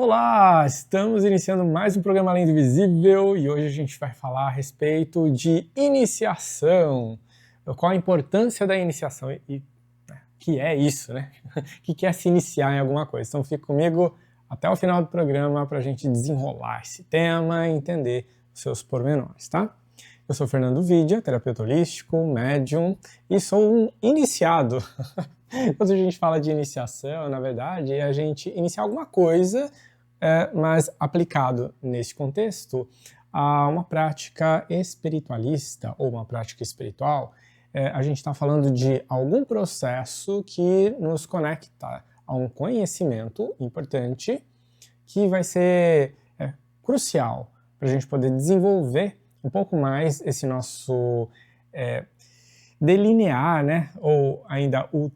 Olá, estamos iniciando mais um programa Além do Visível e hoje a gente vai falar a respeito de iniciação. Qual a importância da iniciação que é isso, né? O que é se iniciar em alguma coisa? Então fique comigo até o final do programa para a gente desenrolar esse tema e entender os seus pormenores, tá? Eu sou Fernando Vidia, terapeuta holístico, médium e sou um iniciado. Quando a gente fala de iniciação, na verdade, é a gente iniciar alguma coisa, mas aplicado nesse contexto a uma prática espiritualista ou uma prática espiritual, a gente está falando de algum processo que nos conecta a um conhecimento importante que vai ser crucial para a gente poder desenvolver um pouco mais esse nosso delinear, né, ou ainda o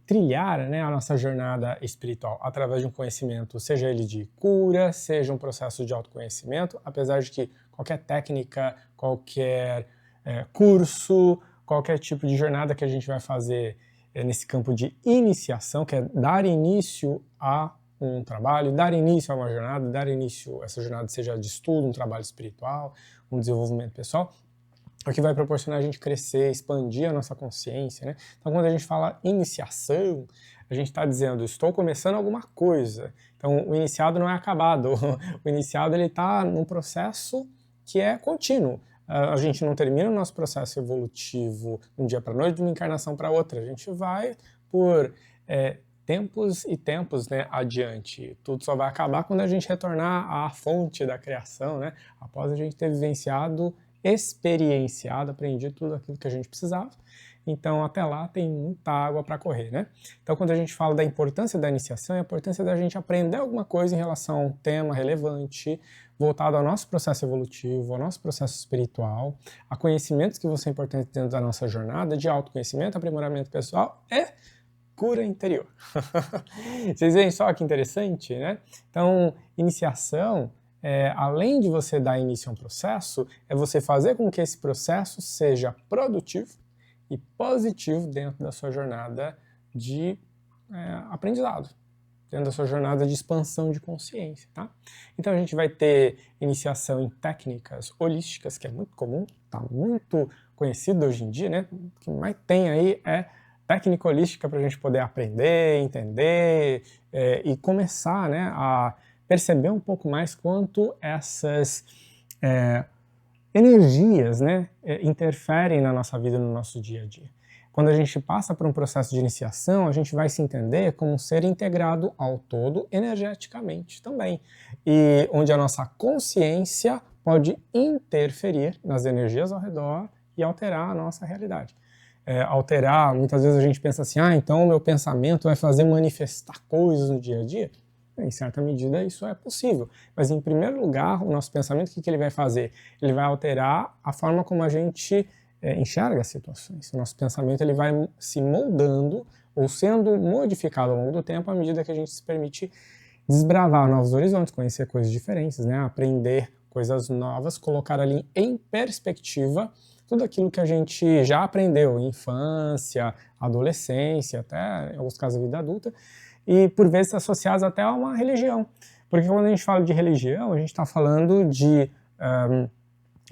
trilhar, né, a nossa jornada espiritual através de um conhecimento, seja ele de cura, seja um processo de autoconhecimento, apesar de que qualquer técnica, qualquer curso, qualquer tipo de jornada que a gente vai fazer nesse campo de iniciação, que é dar início a um trabalho, dar início a uma jornada, dar início a essa jornada, seja de estudo, um trabalho espiritual, um desenvolvimento pessoal, o que vai proporcionar a gente crescer, expandir a nossa consciência, né? Então, quando a gente fala iniciação, a gente está dizendo, estou começando alguma coisa. Então, o iniciado não é acabado. O iniciado, ele está num processo que é contínuo. A gente não termina o nosso processo evolutivo de um dia para a noite, de uma encarnação para outra. A gente vai por tempos e tempos, né, adiante. Tudo só vai acabar quando a gente retornar à fonte da criação, né? Após a gente ter vivenciado, experienciado, aprendido tudo aquilo que a gente precisava. Então, até lá tem muita água para correr, né? Então, quando a gente fala da importância da iniciação, é a importância da gente aprender alguma coisa em relação a um tema relevante, voltado ao nosso processo evolutivo, ao nosso processo espiritual, a conhecimentos que vão ser importantes dentro da nossa jornada de autoconhecimento, aprimoramento pessoal e cura interior. Vocês veem só que interessante, né? Então, iniciação, além de você dar início a um processo, é você fazer com que esse processo seja produtivo e positivo dentro da sua jornada de aprendizado, dentro da sua jornada de expansão de consciência, tá? Então a gente vai ter iniciação em técnicas holísticas, que é muito comum, tá muito conhecido hoje em dia, né? O que mais tem aí é técnica holística para a gente poder aprender, entender e começar, né, a perceber um pouco mais quanto essas energias, né, interferem na nossa vida, no nosso dia a dia. Quando a gente passa por um processo de iniciação, a gente vai se entender como um ser integrado ao todo energeticamente também, e onde a nossa consciência pode interferir nas energias ao redor e alterar a nossa realidade. Alterar, muitas vezes a gente pensa assim, então o meu pensamento vai fazer manifestar coisas no dia a dia. Em certa medida isso é possível, mas em primeiro lugar o nosso pensamento, o que ele vai fazer? Ele vai alterar a forma como a gente enxerga as situações. O nosso pensamento ele vai se moldando ou sendo modificado ao longo do tempo à medida que a gente se permite desbravar novos horizontes, conhecer coisas diferentes, né? Aprender coisas novas, colocar ali em perspectiva tudo aquilo que a gente já aprendeu em infância, adolescência, até em alguns casos a vida adulta, e por vezes associados até a uma religião. Porque quando a gente fala de religião, a gente está falando de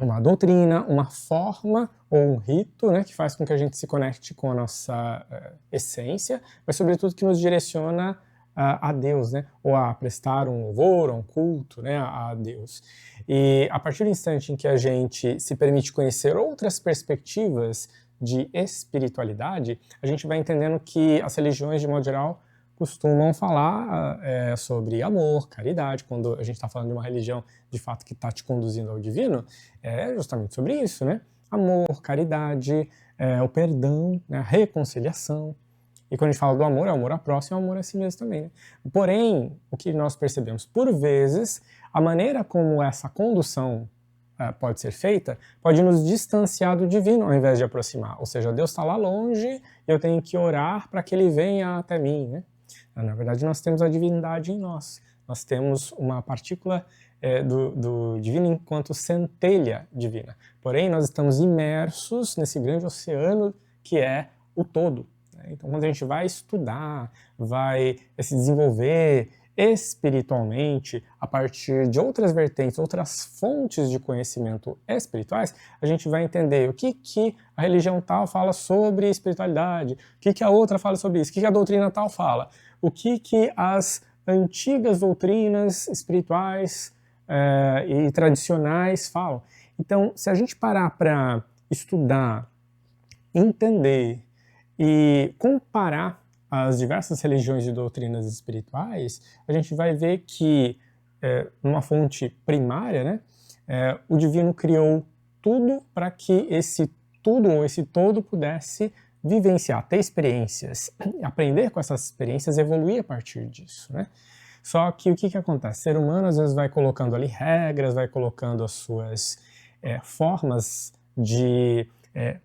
uma doutrina, uma forma ou um rito, né, que faz com que a gente se conecte com a nossa essência, mas sobretudo que nos direciona a Deus, né, ou a prestar um louvor, um culto, né, a Deus. E a partir do instante em que a gente se permite conhecer outras perspectivas de espiritualidade, a gente vai entendendo que as religiões, de modo geral, costumam falar sobre amor, caridade. Quando a gente está falando de uma religião, de fato, que está te conduzindo ao divino, é justamente sobre isso, né? Amor, caridade, o perdão, né? A reconciliação. E quando a gente fala do amor, é o amor ao próximo e o amor a si mesmo também, né? Porém, o que nós percebemos, por vezes, a maneira como essa condução pode ser feita, pode nos distanciar do divino ao invés de aproximar. Ou seja, Deus está lá longe e eu tenho que orar para que Ele venha até mim, né? Na verdade, nós temos a divindade em nós. Nós temos uma partícula do divino enquanto centelha divina. Porém, nós estamos imersos nesse grande oceano que é o todo. Então, quando a gente vai estudar, vai se desenvolver espiritualmente, a partir de outras vertentes, outras fontes de conhecimento espirituais, a gente vai entender o que a religião tal fala sobre espiritualidade, o que a outra fala sobre isso, o que a doutrina tal fala, o que as antigas doutrinas espirituais e tradicionais falam. Então, se a gente parar para estudar, entender e comparar as diversas religiões e doutrinas espirituais, a gente vai ver que, numa fonte primária, né, o divino criou tudo para que esse tudo ou esse todo pudesse vivenciar, ter experiências, aprender com essas experiências, evoluir a partir disso, né? Só que o que acontece? O ser humano às vezes vai colocando ali regras, vai colocando as suas formas de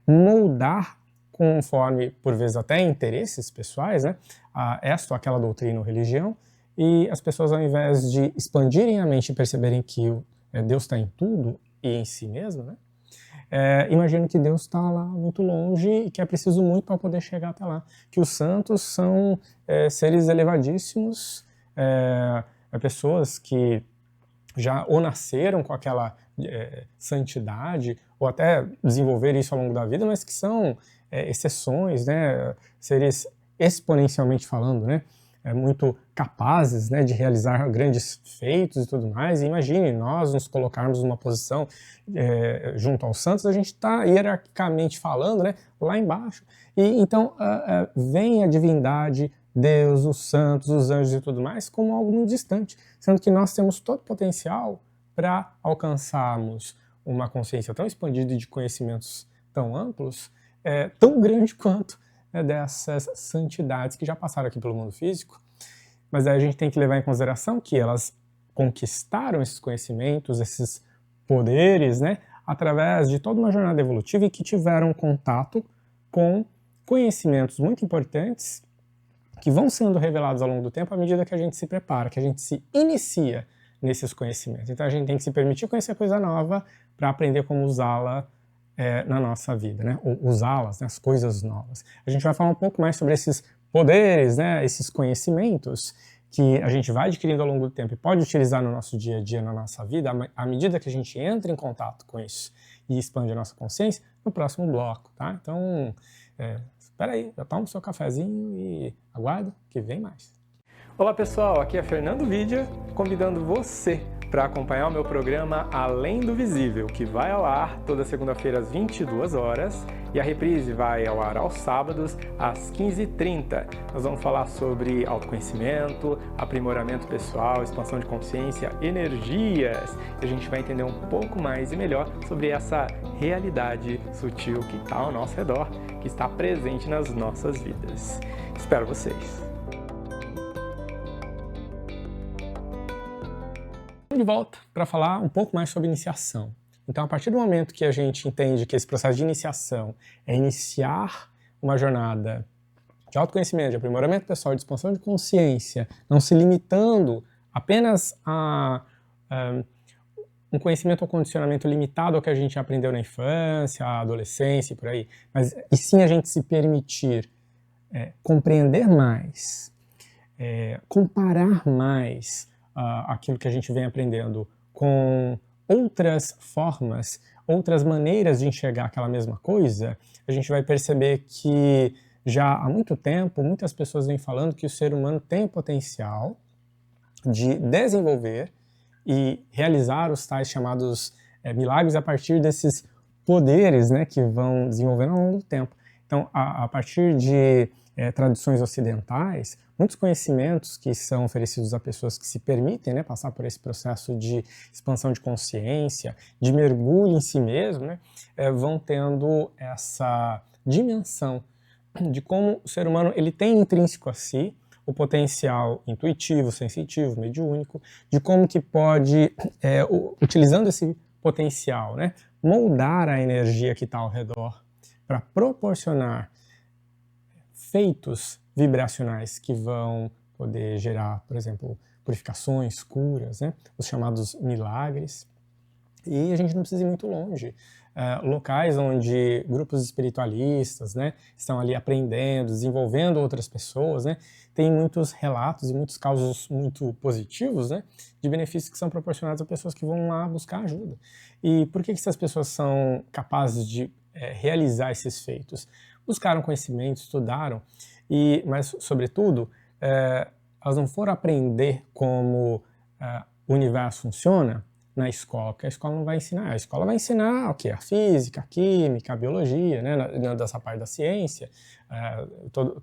moldar conforme, por vezes, até interesses pessoais, né, esta ou aquela doutrina ou religião, e as pessoas, ao invés de expandirem a mente e perceberem que Deus está em tudo e em si mesmo, né, imaginam que Deus está lá muito longe e que é preciso muito para poder chegar até lá, que os santos são seres elevadíssimos, pessoas que já ou nasceram com aquela santidade, ou até desenvolver isso ao longo da vida, mas que são exceções, né, seres exponencialmente falando, né, muito capazes, né, de realizar grandes feitos e tudo mais. E imagine, nós nos colocarmos numa posição junto aos santos, a gente está hierarquicamente falando, né, lá embaixo. E então vem a divindade, Deus, os santos, os anjos e tudo mais como algo muito distante, sendo que nós temos todo o potencial para alcançarmos uma consciência tão expandida e de conhecimentos tão amplos, tão grande quanto dessas santidades que já passaram aqui pelo mundo físico. Mas aí a gente tem que levar em consideração que elas conquistaram esses conhecimentos, esses poderes, né, através de toda uma jornada evolutiva e que tiveram contato com conhecimentos muito importantes que vão sendo revelados ao longo do tempo à medida que a gente se prepara, que a gente se inicia nesses conhecimentos. Então a gente tem que se permitir conhecer coisa nova para aprender como usá-la na nossa vida, né? Ou usá-las, né? As coisas novas. A gente vai falar um pouco mais sobre esses poderes, né? Esses conhecimentos que a gente vai adquirindo ao longo do tempo e pode utilizar no nosso dia a dia, na nossa vida, à medida que a gente entra em contato com isso e expande a nossa consciência, no próximo bloco, tá? Então, espera aí, já toma o seu cafezinho e aguarda que vem mais. Olá pessoal, aqui é Fernando Vidia, convidando você para acompanhar o meu programa Além do Visível, que vai ao ar toda segunda-feira às 22 horas e a reprise vai ao ar aos sábados às 15h30. Nós vamos falar sobre autoconhecimento, aprimoramento pessoal, expansão de consciência, energias. E a gente vai entender um pouco mais e melhor sobre essa realidade sutil que está ao nosso redor, que está presente nas nossas vidas. Espero vocês! De volta para falar um pouco mais sobre iniciação. Então, a partir do momento que a gente entende que esse processo de iniciação é iniciar uma jornada de autoconhecimento, de aprimoramento pessoal, de expansão de consciência, não se limitando apenas a um conhecimento ou condicionamento limitado ao que a gente aprendeu na infância, adolescência e por aí, mas e sim a gente se permitir compreender mais, comparar mais aquilo que a gente vem aprendendo com outras formas, outras maneiras de enxergar aquela mesma coisa, a gente vai perceber que já há muito tempo muitas pessoas vêm falando que o ser humano tem o potencial de desenvolver e realizar os tais chamados milagres a partir desses poderes, né, que vão desenvolvendo ao longo do tempo. Então, a partir de tradições ocidentais, muitos conhecimentos que são oferecidos a pessoas que se permitem, né, passar por esse processo de expansão de consciência, de mergulho em si mesmo, né, vão tendo essa dimensão de como o ser humano ele tem intrínseco a si o potencial intuitivo, sensitivo, mediúnico, de como que pode, utilizando esse potencial, né, moldar a energia que está ao redor para proporcionar feitos vibracionais que vão poder gerar, por exemplo, purificações, curas, né? Os chamados milagres. E a gente não precisa ir muito longe. Locais onde grupos espiritualistas, né, estão ali aprendendo, desenvolvendo outras pessoas, né, tem muitos relatos e muitos casos muito positivos, né, de benefícios que são proporcionados a pessoas que vão lá buscar ajuda. E por que essas pessoas são capazes de realizar esses feitos? Buscaram conhecimento, estudaram, mas, sobretudo, elas não foram aprender como o universo funciona na escola, porque a escola não vai ensinar. A escola vai ensinar o quê? A física, a química, a biologia, né? Dessa parte da ciência,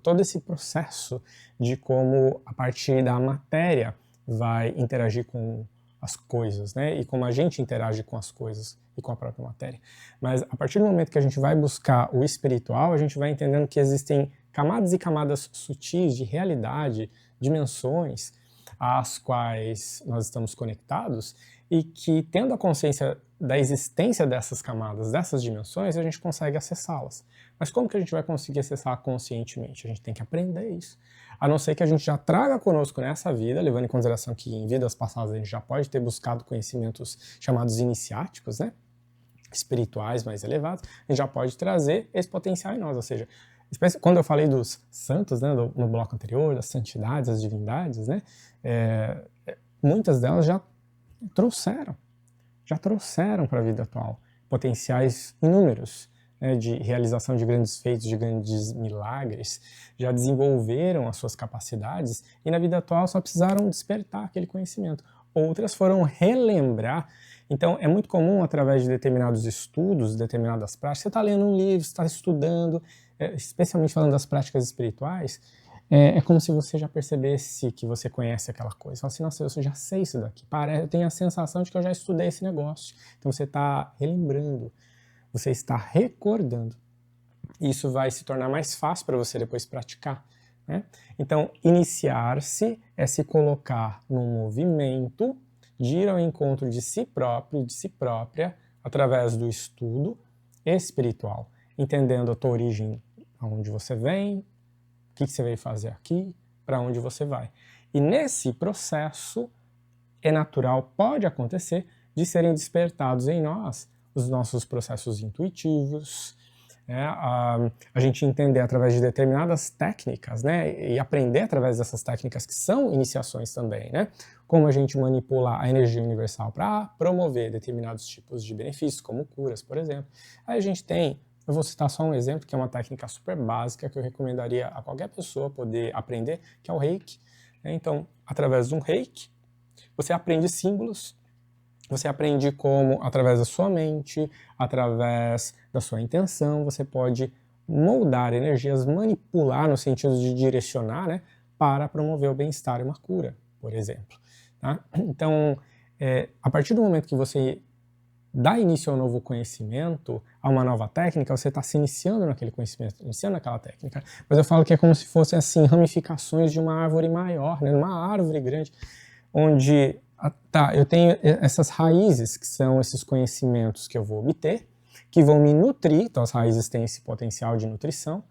todo esse processo de como a partir da matéria vai interagir com as coisas, né? E como a gente interage com as coisas e com a própria matéria. Mas a partir do momento que a gente vai buscar o espiritual, a gente vai entendendo que existem camadas e camadas sutis de realidade, dimensões às quais nós estamos conectados, e que, tendo a consciência da existência dessas camadas, dessas dimensões, a gente consegue acessá-las. Mas como que a gente vai conseguir acessar conscientemente? A gente tem que aprender isso. A não ser que a gente já traga conosco nessa vida, levando em consideração que em vidas passadas a gente já pode ter buscado conhecimentos chamados iniciáticos, né? Espirituais mais elevados, a gente já pode trazer esse potencial em nós. Ou seja, quando eu falei dos santos, né, no bloco anterior, das santidades, das divindades, né, muitas delas já trouxeram para a vida atual potenciais inúmeros, né, de realização de grandes feitos, de grandes milagres, já desenvolveram as suas capacidades e na vida atual só precisaram despertar aquele conhecimento. Outras foram relembrar. Então é muito comum, através de determinados estudos, determinadas práticas, você está lendo um livro, você está estudando, especialmente falando das práticas espirituais, é como se você já percebesse que você conhece aquela coisa. Fala assim, nossa, eu já sei isso daqui. Eu tenho a sensação de que eu já estudei esse negócio. Então você está relembrando, você está recordando. Isso vai se tornar mais fácil para você depois praticar, né? Então, iniciar-se é se colocar num movimento de ir ao encontro de si próprio, de si própria, através do estudo espiritual, entendendo a tua origem, aonde você vem, o que você veio fazer aqui, para onde você vai. E nesse processo, é natural, pode acontecer, de serem despertados em nós os nossos processos intuitivos, né? A gente entender através de determinadas técnicas, né? E aprender através dessas técnicas que são iniciações também, né? Como a gente manipula a energia universal para promover determinados tipos de benefícios, como curas, por exemplo. Aí a gente tem, eu vou citar só um exemplo, que é uma técnica super básica que eu recomendaria a qualquer pessoa poder aprender, que é o Reiki. Então, através de um Reiki, você aprende símbolos, você aprende como, através da sua mente, através da sua intenção, você pode moldar energias, manipular no sentido de direcionar, né, para promover o bem-estar e uma cura, por exemplo. Tá? Então, a partir do momento que você dá início ao novo conhecimento, a uma nova técnica, você está se iniciando naquele conhecimento, iniciando naquela técnica. Mas eu falo que é como se fossem assim, ramificações de uma árvore maior, né? Uma árvore grande, onde eu tenho essas raízes, que são esses conhecimentos que eu vou obter, que vão me nutrir, então as raízes têm esse potencial de nutrição,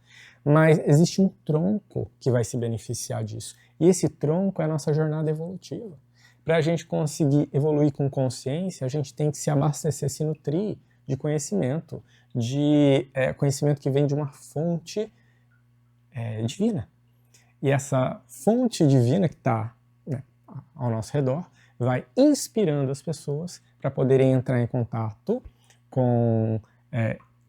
mas existe um tronco que vai se beneficiar disso. E esse tronco é a nossa jornada evolutiva. Para a gente conseguir evoluir com consciência, a gente tem que se abastecer, se nutrir de conhecimento que vem de uma fonte divina. E essa fonte divina que está, né, ao nosso redor vai inspirando as pessoas para poderem entrar em contato com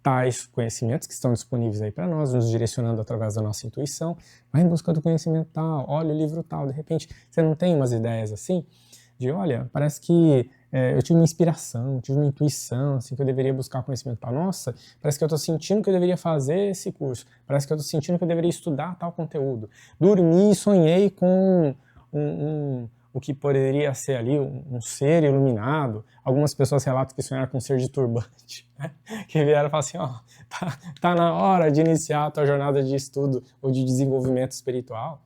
tais conhecimentos que estão disponíveis aí para nós, nos direcionando através da nossa intuição. Vai em busca do conhecimento tal, olha o livro tal, de repente você não tem umas ideias assim, de olha, parece que eu tive uma inspiração, tive uma intuição, assim, que eu deveria buscar conhecimento tal. Nossa, parece que eu estou sentindo que eu deveria fazer esse curso, parece que eu estou sentindo que eu deveria estudar tal conteúdo. Dormi e sonhei com o que poderia ser ali um ser iluminado. Algumas pessoas relatam que sonharam com um ser de turbante, né? Que vieram e falaram assim, ó, tá na hora de iniciar a tua jornada de estudo ou de desenvolvimento espiritual.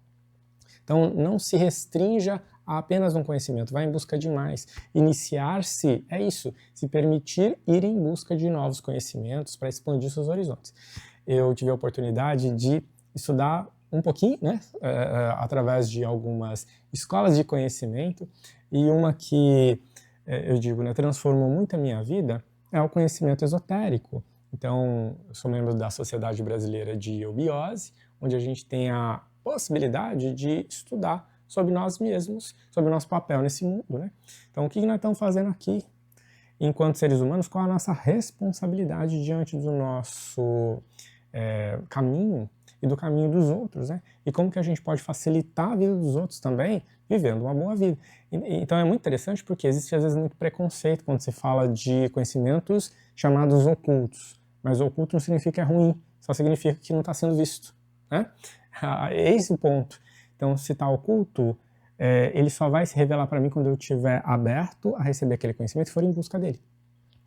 Então, não se restrinja a apenas um conhecimento, vai em busca de mais. Iniciar-se é isso, se permitir ir em busca de novos conhecimentos para expandir seus horizontes. Eu tive a oportunidade de estudar um pouquinho, né, através de algumas escolas de conhecimento, e uma que eu digo, né, transformou muito a minha vida é o conhecimento esotérico. Então, eu sou membro da Sociedade Brasileira de Eubiose, onde a gente tem a possibilidade de estudar sobre nós mesmos, sobre o nosso papel nesse mundo, né? Então, o que nós estamos fazendo aqui? Enquanto seres humanos, qual a nossa responsabilidade diante do nosso caminho e do caminho dos outros, né? E como que a gente pode facilitar a vida dos outros também, vivendo uma boa vida. Então é muito interessante porque existe às vezes muito preconceito quando se fala de conhecimentos chamados ocultos. Mas oculto não significa que é ruim, só significa que não está sendo visto, né? É esse o ponto. Então, se está oculto, ele só vai se revelar para mim quando eu estiver aberto a receber aquele conhecimento e for em busca dele.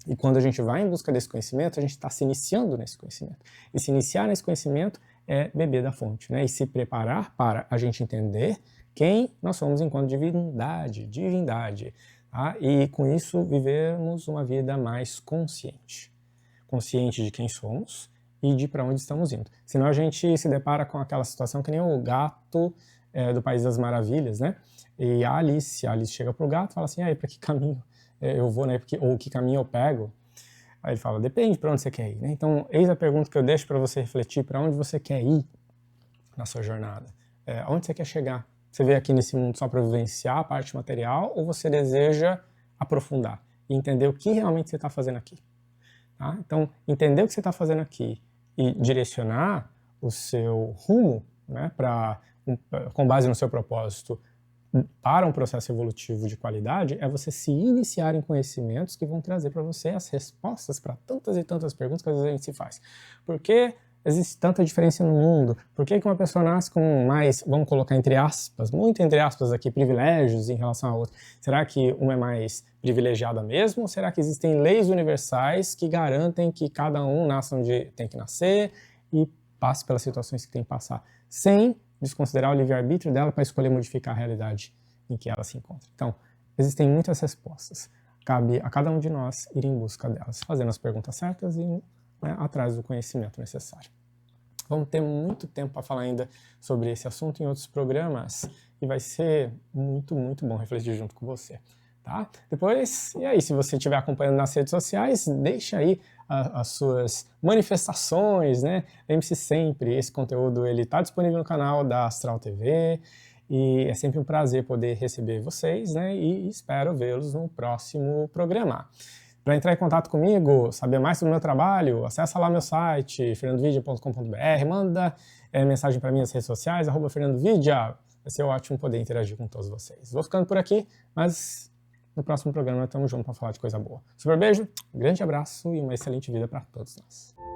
E quando a gente vai em busca desse conhecimento, a gente está se iniciando nesse conhecimento. E se iniciar nesse conhecimento é beber da fonte, né? E se preparar para a gente entender quem nós somos enquanto divindade, tá? E com isso vivermos uma vida mais consciente. Consciente de quem somos e de para onde estamos indo. Senão a gente se depara com aquela situação que nem o gato do País das Maravilhas, né? E a Alice chega pro gato e fala assim, aí, para que caminho eu vou, né? Ou que caminho eu pego? Aí ele fala, depende para onde você quer ir, né? Então, eis a pergunta que eu deixo para você refletir, para onde você quer ir na sua jornada? Onde você quer chegar? Você veio aqui nesse mundo só para vivenciar a parte material ou você deseja aprofundar e entender o que realmente você está fazendo aqui? Tá? Então, entender o que você está fazendo aqui e direcionar o seu rumo, né, com base no seu propósito, para um processo evolutivo de qualidade, é você se iniciar em conhecimentos que vão trazer para você as respostas para tantas e tantas perguntas que às vezes a gente se faz. Por que existe tanta diferença no mundo? Por que uma pessoa nasce com mais, vamos colocar entre aspas, muito entre aspas aqui, privilégios em relação a outra? Será que uma é mais privilegiada mesmo? Ou será que existem leis universais que garantem que cada um nasça onde tem que nascer e passe pelas situações que tem que passar, sem desconsiderar o livre-arbítrio dela para escolher modificar a realidade em que ela se encontra? Então, existem muitas respostas. Cabe a cada um de nós ir em busca delas, fazendo as perguntas certas e atrás do conhecimento necessário. Vamos ter muito tempo para falar ainda sobre esse assunto em outros programas e vai ser muito, muito bom refletir junto com você. Tá? Depois, e aí, se você estiver acompanhando nas redes sociais, deixa aí as suas manifestações, né? Lembre-se sempre, esse conteúdo está disponível no canal da Astral TV e é sempre um prazer poder receber vocês, né? E espero vê-los no próximo programa. Para entrar em contato comigo, saber mais sobre o meu trabalho, acessa lá meu site, fernandovidia.com.br, manda mensagem para mim nas redes sociais, @fernandovidia. Vai ser ótimo poder interagir com todos vocês. Vou ficando por aqui, mas no próximo programa estamos juntos para falar de coisa boa. Super beijo, um grande abraço e uma excelente vida para todos nós.